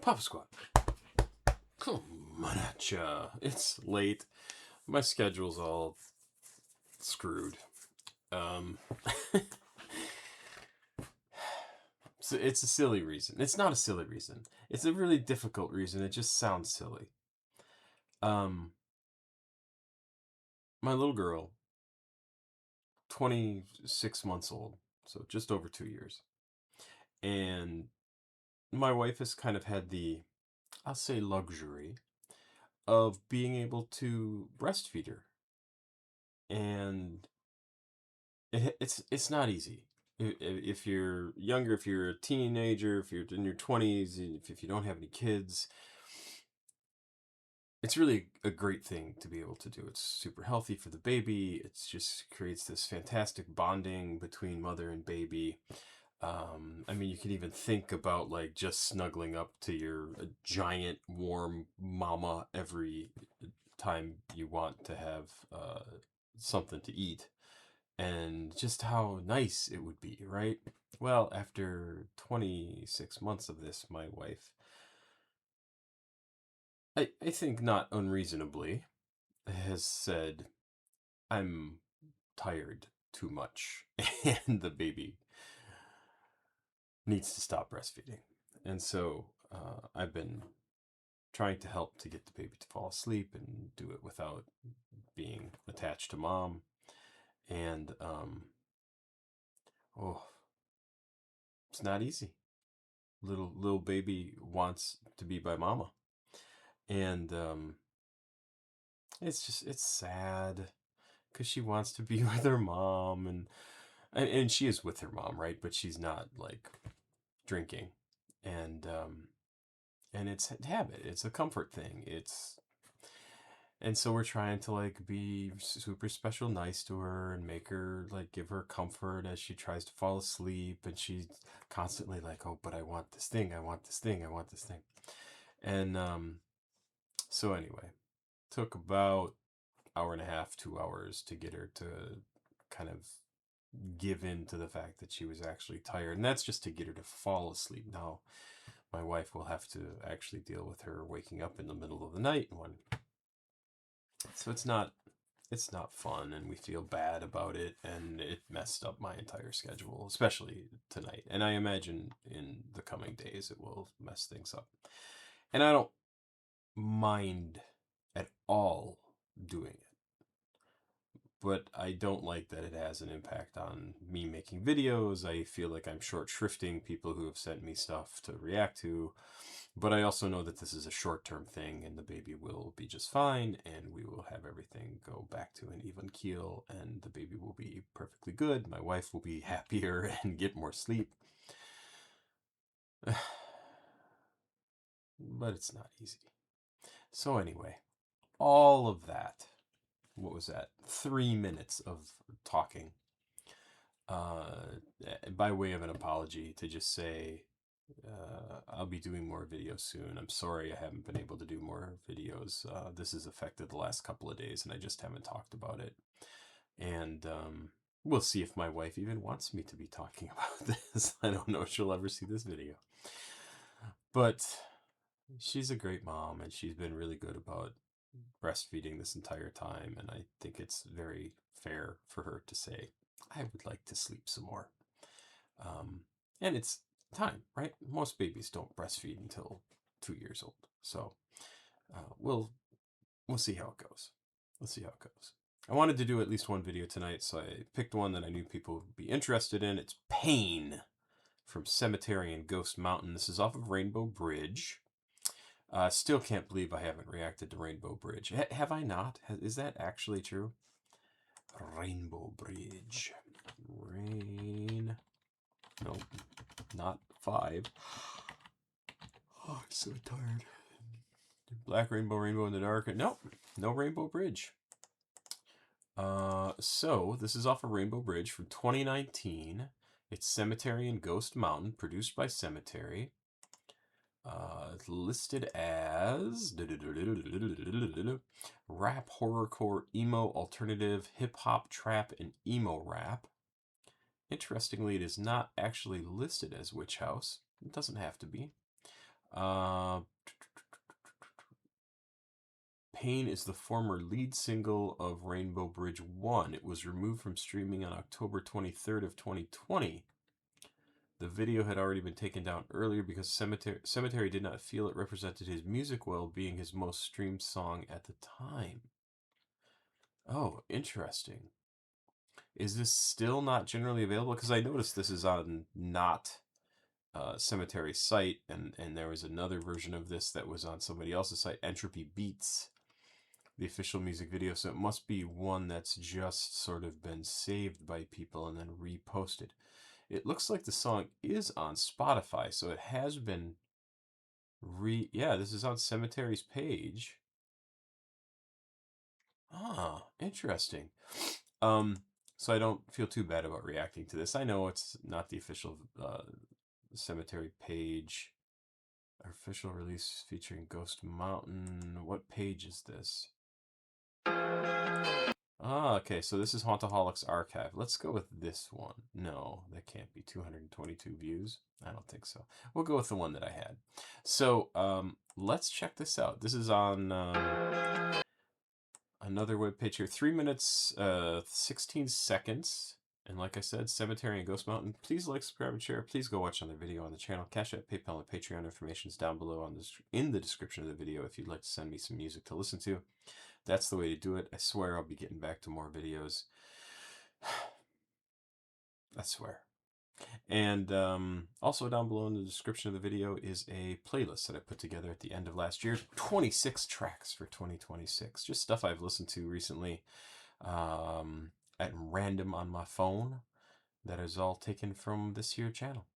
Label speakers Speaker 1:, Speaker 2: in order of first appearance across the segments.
Speaker 1: Papa Squat. Come on at ya. It's late. My schedule's all screwed. Um, so it's a silly reason. It's not a silly reason. It's a really difficult reason. It just sounds silly. Um, my little girl, 26 months old, so just over 2 years. And my wife has kind of had the, I'll say, luxury of being able to breastfeed her. And it's not easy. If you're younger, if you're a teenager, if you're in your 20s, if you don't have any kids, it's really a great thing to be able to do. It's super healthy for the baby. It just creates this fantastic bonding between mother and baby. I mean, you can even think about like just snuggling up to your giant warm mama every time you want to have something to eat, and just how nice it would be, right? Well, after 26 months of this, my wife, I think not unreasonably, has said, I'm tired too much, and the baby needs to stop breastfeeding. And so I've been trying to help to get the baby to fall asleep and do it without being attached to mom. And, oh, it's not easy. Little baby wants to be by mama. And it's sad because she wants to be with her mom, and she is with her mom, right? But she's not like drinking, and it's a habit. It's a comfort thing. And so we're trying to like be super special nice to her and make her like give her comfort as she tries to fall asleep, and she's constantly like, oh, but I want this thing, I want this thing, I want this thing. And so anyway, took about hour and a half, 2 hours to get her to kind of give in to the fact that she was actually tired. And that's just to get her to fall asleep. Now, my wife will have to actually deal with her waking up in the middle of the night so it's not fun, and we feel bad about it, and it messed up my entire schedule, especially tonight. And I imagine in the coming days it will mess things up. And I don't mind at all doing it, but I don't like that it has an impact on me making videos. I feel like I'm short shrifting people who have sent me stuff to react to. But I also know that this is a short-term thing, and the baby will be just fine, and we will have everything go back to an even keel, and the baby will be perfectly good. My wife will be happier and get more sleep. But it's not easy. So anyway, all of that, what was that? 3 minutes of talking, by way of an apology, to just say, I'll be doing more videos soon. I'm sorry I haven't been able to do more videos. This has affected the last couple of days, and I just haven't talked about it. And we'll see if my wife even wants me to be talking about this. I don't know if she'll ever see this video. But she's a great mom, and she's been really good about breastfeeding this entire time, and I think it's very fair for her to say, I would like to sleep some more. And it's time, right? Most babies don't breastfeed until 2 years old. So we'll see how it goes. We'll see how it goes. I wanted to do at least one video tonight, so I picked one that I knew people would be interested in. It's Pain from Sematary and Ghost Mountain. This is off of Rainbow Bridge. Still can't believe I haven't reacted to Rainbow Bridge. Have I not? Is that actually true? Rainbow Bridge. Nope, not 5. Oh, I'm so tired. Black Rainbow, Rainbow in the Dark. Nope, no Rainbow Bridge. So this is off of Rainbow Bridge from 2019. It's Sematary and Ghost Mountain, produced by Sematary. Listed as rap, horrorcore, emo, alternative, hip hop, trap, and emo rap. Interestingly, it is not actually listed as Witch House. It doesn't have to be. Pain is the former lead single of Rainbow Bridge 1. It was removed from streaming on October 23rd of 2020. The video had already been taken down earlier because Sematary did not feel it represented his music well, being his most streamed song at the time. Oh, interesting. Is this still not generally available? Because I noticed this is on not Sematary site, and there was another version of this that was on somebody else's site, Entropy Beats, the official music video. So it must be one that's just sort of been saved by people and then reposted. It looks like the song is on Spotify, so it has been yeah, this is on Sematary's page. Ah, interesting. So I don't feel too bad about reacting to this. I know it's not the official Sematary page. Official release featuring Ghost Mountain. What page is this? Ah, okay, so this is Hauntaholics Archive. Let's go with this one. No, that can't be 222 views. I don't think so. We'll go with the one that I had. So let's check this out. This is on another webpage here. 3 minutes, 16 seconds. And like I said, Sematary and Ghost Mountain. Please like, subscribe, and share. Please go watch another video on the channel. CashApp, PayPal, and Patreon information is down below in the description of the video if you'd like to send me some music to listen to. That's the way to do it. I swear I'll be getting back to more videos. I swear. And also down below in the description of the video is a playlist that I put together at the end of last year. 26 tracks for 2026. Just stuff I've listened to recently at random on my phone. That is all taken from this here channel.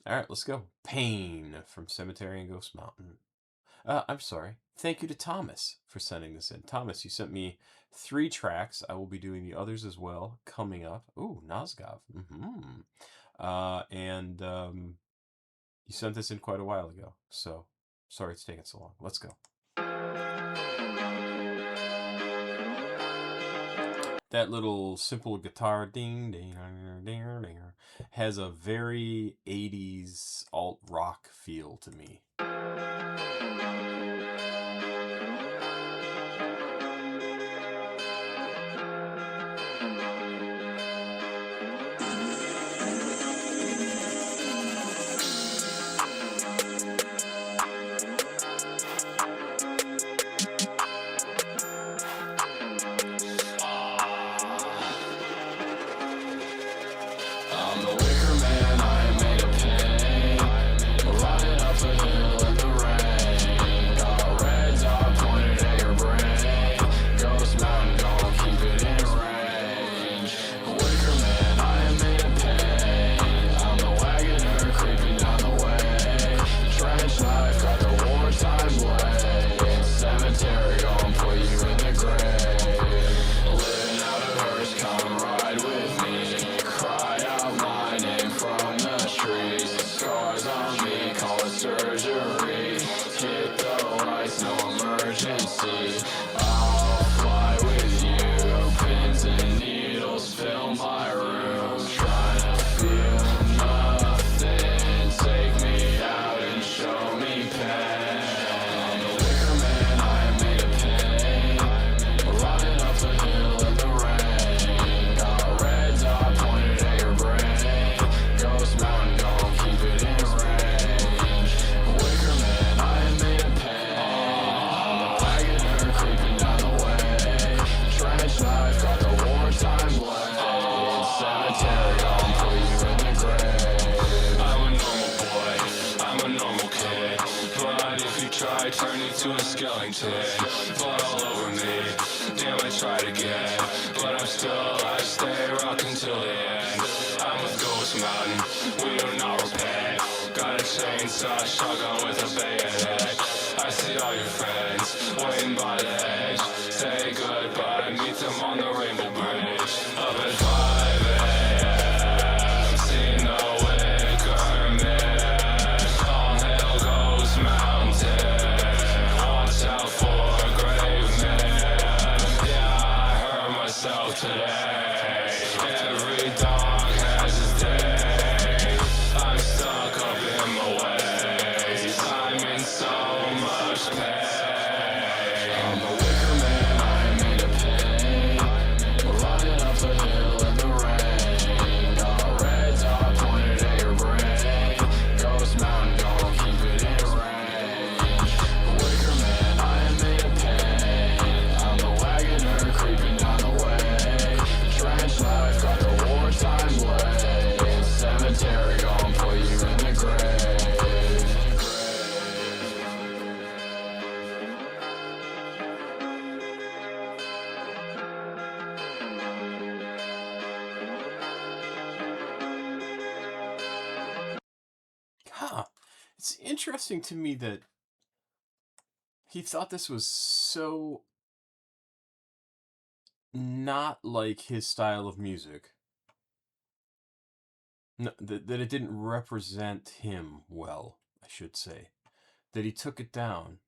Speaker 1: All right, let's go. Pain from Sematary and Ghost Mountain. I'm sorry. Thank you to Thomas for sending this in. Thomas, you sent me 3 tracks. I will be doing the others as well coming up. Ooh, Nazgov. You sent this in quite a while ago, so sorry it's taking so long. Let's go. That little simple guitar ding ding ding ding has a very 80s alt rock feel to me. Turn into a skeleton, blood all over me. Damn, I tried again, but I stay rocking till the end. I'm with Ghost Mountain, we do not repent. Got a chainsaw, shotgun with a bayonet. I see all your friends waiting by the edge. Say goodbye, meet them on the Rainbow Bridge. Up at 5 a.m. See no wicker man. All hail Ghost Mountain. Today, every dog has his day. I'm stuck up in my ways. I'm in
Speaker 2: I'm a wicker man, I am made of pain. We're running up a hill in the rain. Got red dot pointed at your brain. Ghost mountain, gon' keep it in range. Wicker man, I am made of pain. I'm the wagoner creeping down the way. Trench life, got the wartime blade. Cemetery, gon' put you in the grave.
Speaker 1: Huh. It's interesting to me that he thought this was so not like his style of music. No, that it didn't represent him well, I should say. That he took it down.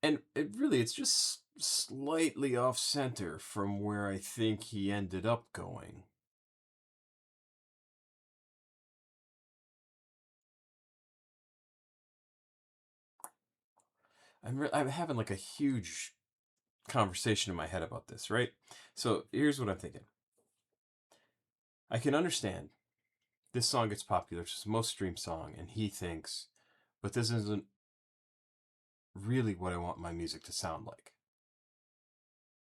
Speaker 1: And it's just slightly off center from where I think he ended up going. I'm having like a huge conversation in my head about this, right? So here's what I'm thinking. I can understand this song gets popular, it's the most streamed song, and he thinks, but this isn't really what I want my music to sound like.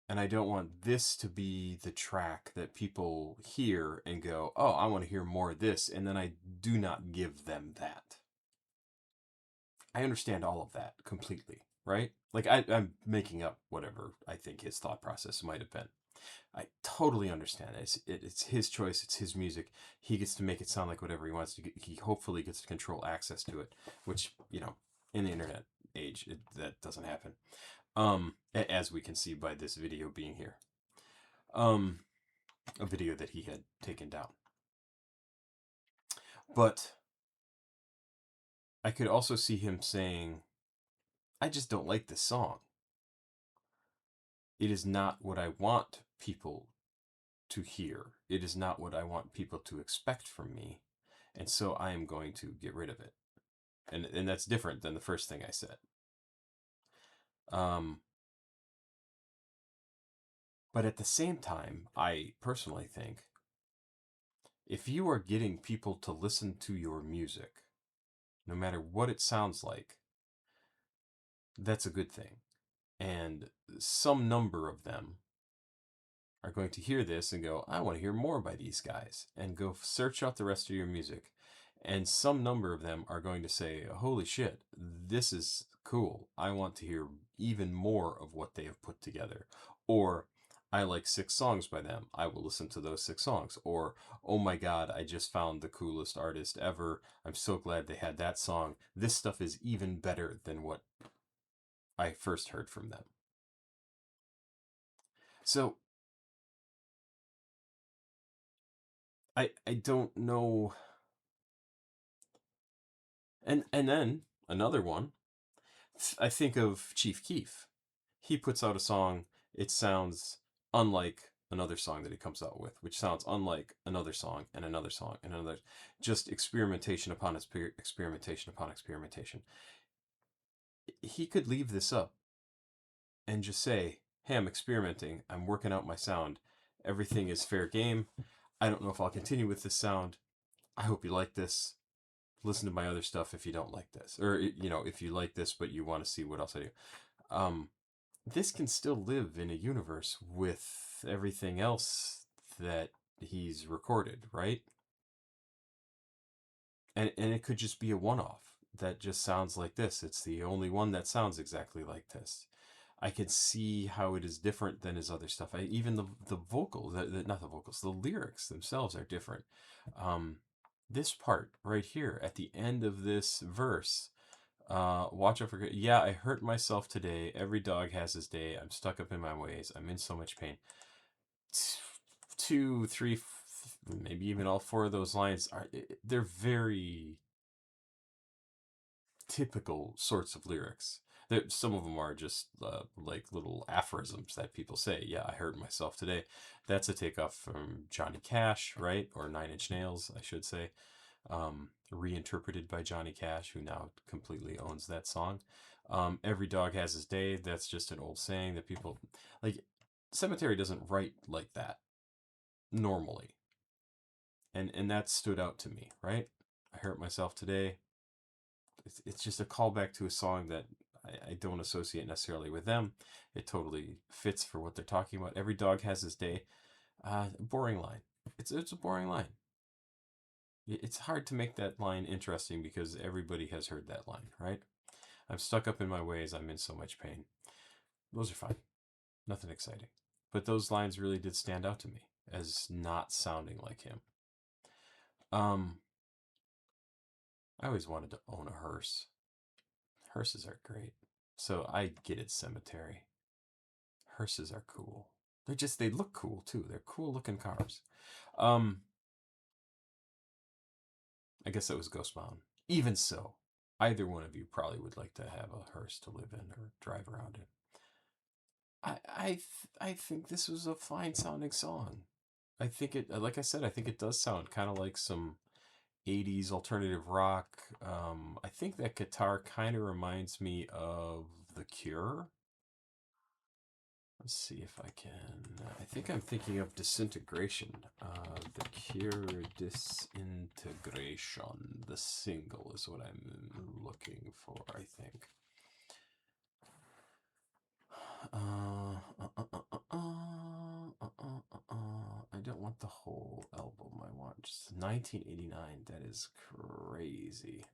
Speaker 1: And I don't want this to be the track that people hear and go, oh, I want to hear more of this, and then I do not give them that. I understand all of that completely, right? Like, I'm making up whatever I think his thought process might have been. I totally understand it. It's his choice. It's his music. He gets to make it sound like whatever he wants to. He hopefully gets to control access to it, which, in the internet age, that doesn't happen. As we can see by this video being here. A video that he had taken down. But I could also see him saying, I just don't like this song. It is not what I want people to hear. It is not what I want people to expect from me. And so I am going to get rid of it. And that's different than the first thing I said. But at the same time, I personally think if you are getting people to listen to your music, no matter what it sounds like, that's a good thing. And some number of them are going to hear this and go, I want to hear more by these guys, and go search out the rest of your music. And some number of them are going to say, holy shit, this is cool. I want to hear even more of what they have put together. Or, I like 6 songs by them. I will listen to those 6 songs. Or, oh my god, I just found the coolest artist ever. I'm so glad they had that song. This stuff is even better than what I first heard from them. So, I don't know. And then another one, I think of Chief Keef. He puts out a song, it sounds unlike another song that he comes out with, which sounds unlike another song and another song and another. Just experimentation upon experimentation upon experimentation. He could leave this up and just say, hey, I'm experimenting, I'm working out my sound, everything is fair game. I don't know if I'll continue with this sound. I hope you like this. Listen to my other stuff if you don't like this, or if you like this but you want to see what else I do. This can still live in a universe with everything else that he's recorded, right? And it could just be a one-off that just sounds like this. It's the only one that sounds exactly like this. I can see how it is different than his other stuff. Even the vocals, not the vocals, the lyrics themselves are different. This part right here at the end of this verse, watch out for, yeah, I hurt myself today. Every dog has his day. I'm stuck up in my ways. I'm in so much pain. 2, 3, maybe even all 4 of those lines they're very typical sorts of lyrics. Some of them are just like little aphorisms that people say. Yeah, I hurt myself today. That's a takeoff from Johnny Cash, right? Or 9 Inch Nails, I should say. reinterpreted by Johnny Cash, who now completely owns that song. Every dog has his day. That's just an old saying that people like. Cemetery doesn't write like that normally, and that stood out to me. Right, I hurt myself today. It's just a callback to a song that I don't associate necessarily with them. It totally fits for what they're talking about. Every dog has his day. Boring line. It's a boring line. It's hard to make that line interesting because everybody has heard that line, right? I'm stuck up in my ways. I'm in so much pain. Those are fine. Nothing exciting. But those lines really did stand out to me as not sounding like him. I always wanted to own a hearse. Hearses are great. So I get it, Cemetery. Hearses are cool. They look cool too. They're cool looking cars. I guess that was Ghost Mountain. Even so, either one of you probably would like to have a hearse to live in or drive around in. I think this was a fine sounding song. I think it, like I said, I think it does sound kind of like some 80s alternative rock. I think that guitar kind of reminds me of The Cure. Let's see if I can. I think I'm thinking of Disintegration. The Cure Disintegration. The single is what I'm looking for, I think. I don't want the whole album. I want just 1989. That is crazy.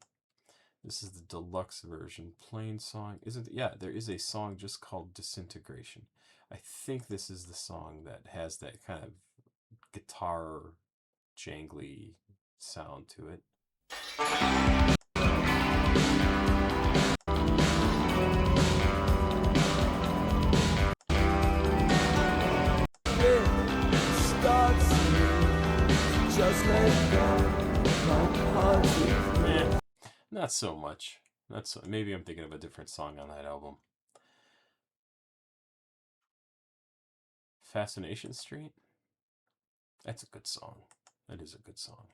Speaker 1: This is the deluxe version. Plain song. Isn't it? Yeah, there is a song just called Disintegration. I think this is the song that has that kind of guitar jangly sound to it. Not so much. Maybe I'm thinking of a different song on that album. Fascination Street. That's a good song. That is a good song.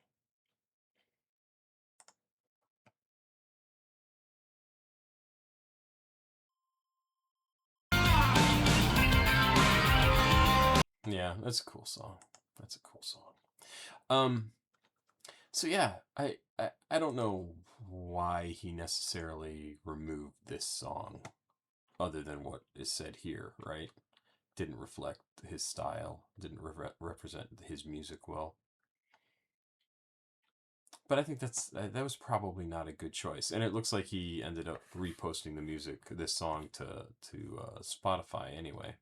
Speaker 1: Yeah, that's a cool song. That's a cool song. So yeah, I don't know why he necessarily removed this song, other than what is said here, right? Didn't reflect his style, didn't represent his music well. But I think that was probably not a good choice, and it looks like he ended up reposting the music, this song, to Spotify anyway.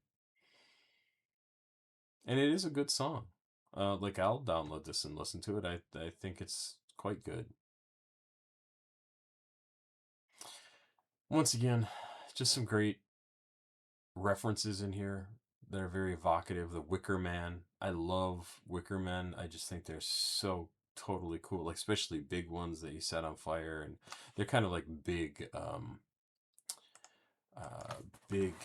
Speaker 1: And it is a good song. Like I'll download this and listen to it. I think it's quite good. Once again, just some great references in here that are very evocative. The Wicker Man. I love Wicker Men. I just think they're so totally cool, like especially big ones that you set on fire, and they're kind of like big, big.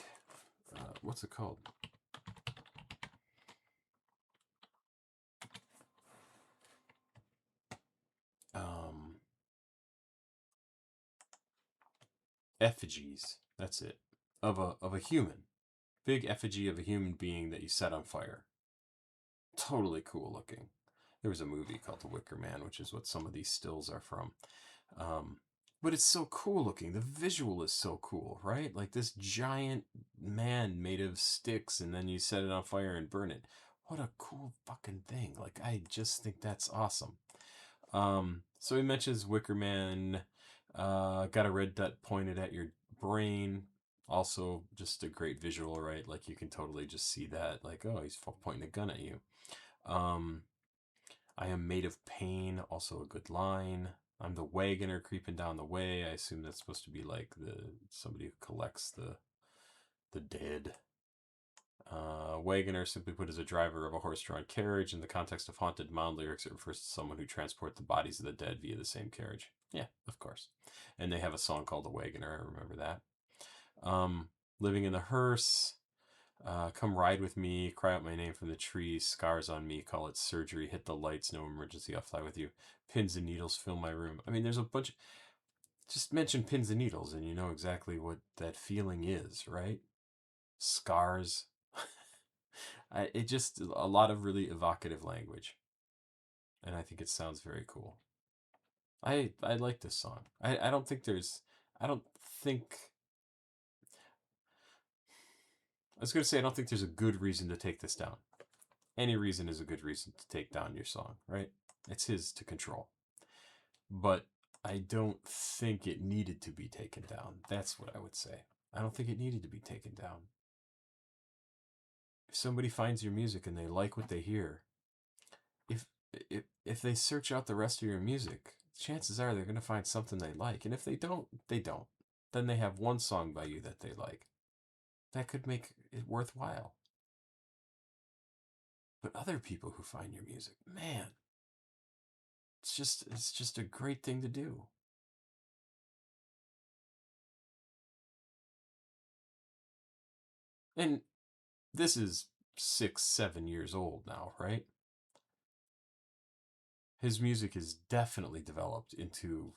Speaker 1: What's it called? Effigies. That's it. Of a human. Big effigy of a human being that you set on fire. Totally cool looking. There was a movie called The Wicker Man, which is what some of these stills are from. But it's so cool looking. The visual is so cool, right? Like this giant man made of sticks, and then you set it on fire and burn it. What a cool fucking thing. Like, I just think that's awesome. So he mentions Wicker Man, got a red dot pointed at your brain. Also, just a great visual, right? Like, you can totally just see that. Like, oh, he's pointing a gun at you. I am made of pain. Also a good line. I'm the wagoner creeping down the way. I assume that's supposed to be like somebody who collects the dead. Wagoner, simply put, is a driver of a horse-drawn carriage. In the context of haunted mound lyrics, it refers to someone who transports the bodies of the dead via the same carriage. Yeah, of course. And they have a song called The Wagoner. I remember that. Living in the hearse. Come ride with me, cry out my name from the trees, scars on me, call it surgery, hit the lights, no emergency, I'll fly with you. Pins and needles fill my room. I mean, there's a bunch. Just mention pins and needles, and you know exactly what that feeling is, right? Scars. It just a lot of really evocative language, and I think it sounds very cool. I like this song. I don't think there's. I don't think. I was gonna say I don't think there's a good reason to take this down. Any reason is a good reason to take down your song, right? It's his to control. But I don't think it needed to be taken down. That's what I would say. I don't think it needed to be taken down. If somebody finds your music and they like what they hear, if if they search out the rest of your music, chances are they're going to find something they like. And if they don't, they don't. Then they have one song by you that they like. That could make it worthwhile. But other people who find your music, man, it's just a great thing to do. And this is 6, 7 years old now, right? His music is definitely developed into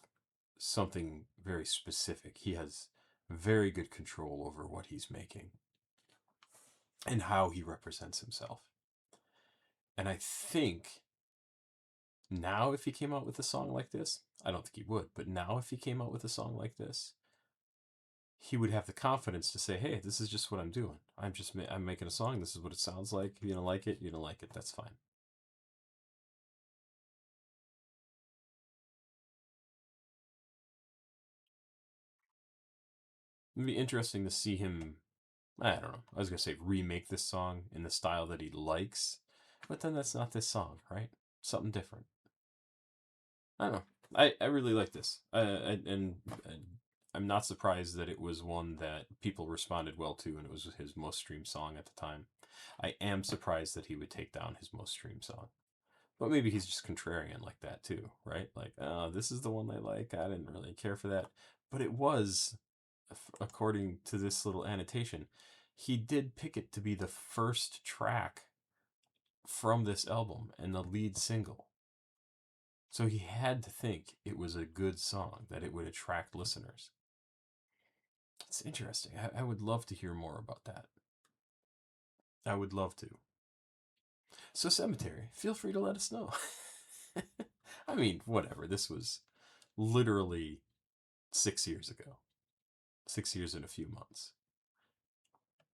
Speaker 1: something very specific. He has very good control over what he's making and how he represents himself. And I think now, if he came out with a song like this, I don't think he would, but now, if he came out with a song like this, he would have the confidence to say, "Hey, this is just what I'm doing. I'm making a song. This is what it sounds like. If you don't like it, you don't like it. That's fine." It'd be interesting to see him. I don't know. I was gonna say remake this song in the style that he likes, but then that's not this song, right? Something different. I don't know. I really like this, and I'm not surprised that it was one that people responded well to, and it was his most streamed song at the time. I am surprised that he would take down his most streamed song, but maybe he's just contrarian like that too, right? Like, this is the one I like. I didn't really care for that, but it was, according to this little annotation, he did pick it to be the first track from this album and the lead single. So he had to think it was a good song, that it would attract listeners. It's interesting. I would love to hear more about that. I would love to. So, Sematary, feel free to let us know. I mean, whatever. This was literally 6 years ago. 6 years and a few months.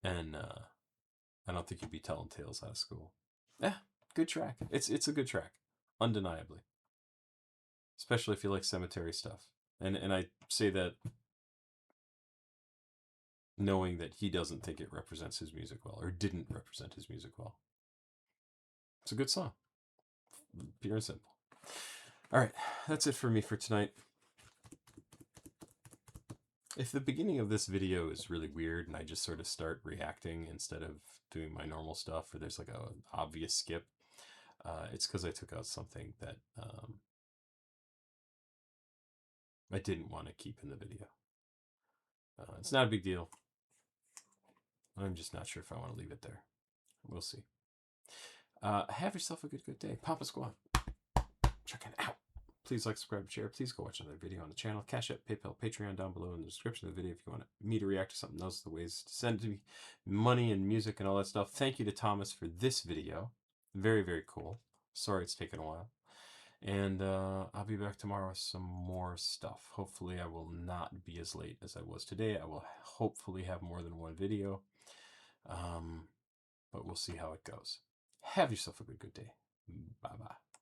Speaker 1: And I don't think you'd be telling tales out of school. Yeah, good track. It's a good track. Undeniably. Especially if you like Sematary stuff. And I say that knowing that he doesn't think it represents his music well, or didn't represent his music well. It's a good song. Pure and simple. All right, that's it for me for tonight. If the beginning of this video is really weird and I just sort of start reacting instead of doing my normal stuff, or there's like a obvious skip, it's because I took out something that I didn't want to keep in the video. It's not a big deal. I'm just not sure if I want to leave it there. We'll see. Have yourself a good day. Papa Squad. Check it out. Please like, subscribe, share. Please go watch another video on the channel. CashApp, PayPal, Patreon down below in the description of the video if you want me to react to something. Those are the ways to send to me money and music and all that stuff. Thank you to Thomas for this video. Very, very cool. Sorry it's taken a while. And I'll be back tomorrow with some more stuff. Hopefully I will not be as late as I was today. I will hopefully have more than one video. But we'll see how it goes. Have yourself a good day. Bye-bye.